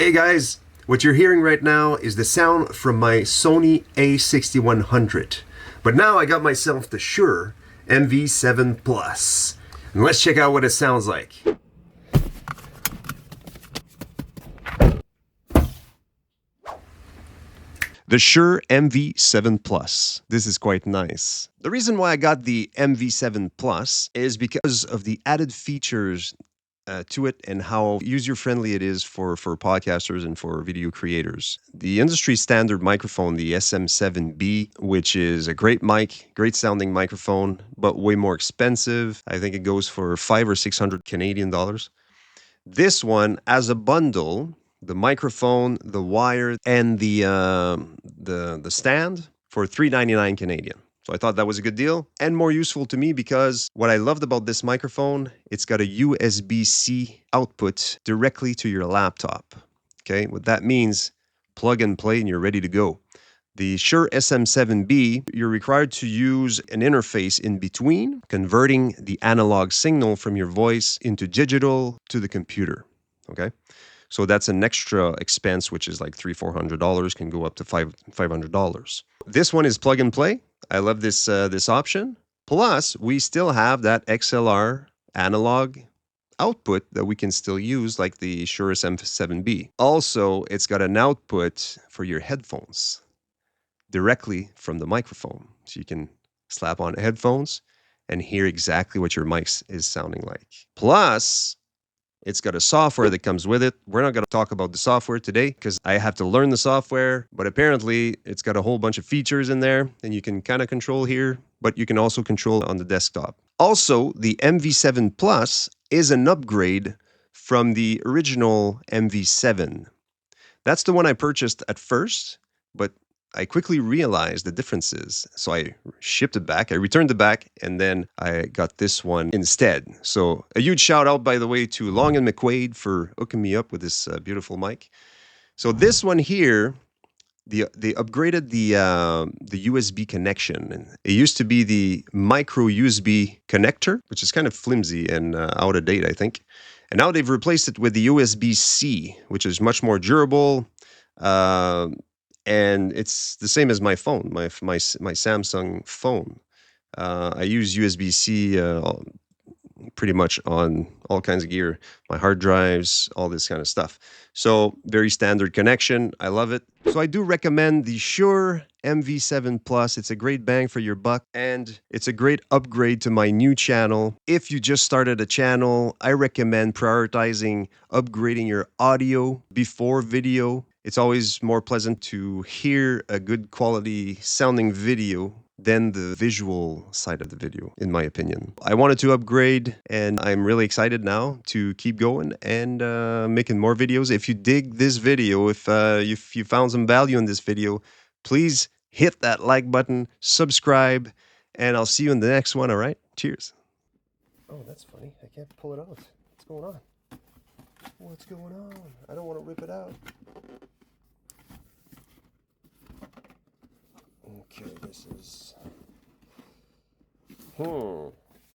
Hey guys, what you're hearing right now is the sound from my Sony a6100. But now I got myself the Shure MV7 Plus. And let's check out what it sounds like. The Shure MV7 Plus. This is quite nice. The reason why I got the MV7 Plus is because of the added features to it and how user-friendly it is for podcasters and for video creators. The industry standard microphone, the SM7B, which is a great mic, great sounding microphone, but way more expensive. I think it goes for 500 or 600 Canadian dollars. This one, as a bundle, the microphone, the wire, and the stand for $399 Canadian. So I thought that was a good deal and more useful to me because what I loved about this microphone, it's got a USB-C output directly to your laptop. Okay, what that means, plug and play and you're ready to go. The Shure SM7B, you're required to use an interface in between, converting the analog signal from your voice into digital to the computer. Okay, so that's an extra expense, which is like $300-400, can go up to $500. This one is plug and play. I love this this option. Plus, we still have that XLR analog output that we can still use, like the Shure SM7B. Also, it's got an output for your headphones directly from the microphone. So you can slap on headphones and hear exactly what your mic is sounding like. Plus, it's got a software that comes with it. We're not going to talk about the software today because I have to learn the software, but apparently it's got a whole bunch of features in there and you can kind of control here, but you can also control on the desktop. Also, the MV7 Plus is an upgrade from the original MV7. That's the one I purchased at first, but I quickly realized the differences. So I shipped it back, I returned it back, and then I got this one instead. So a huge shout out, by the way, to Long and McQuaid for hooking me up with this beautiful mic. So this one here, they upgraded the USB connection. And it used to be the micro USB connector, which is kind of flimsy and out of date, I think. And now they've replaced it with the USB-C, which is much more durable. And it's the same as my phone, my Samsung phone. I use USB-C pretty much on all kinds of gear, my hard drives, all this kind of stuff. So very standard connection. I love it. So I do recommend the Shure MV7 Plus. It's a great bang for your buck and it's a great upgrade to my new channel. If you just started a channel, I recommend prioritizing upgrading your audio before video. It's always more pleasant to hear a good quality sounding video than the visual side of the video, in my opinion. I wanted to upgrade and I'm really excited now to keep going and making more videos. If you dig this video, if you found some value in this video, please hit that like button, subscribe, and I'll see you in the next one, all right? Cheers. Oh, that's funny. I can't pull it out. What's going on? What's going on? I don't want to rip it out. Okay, this is...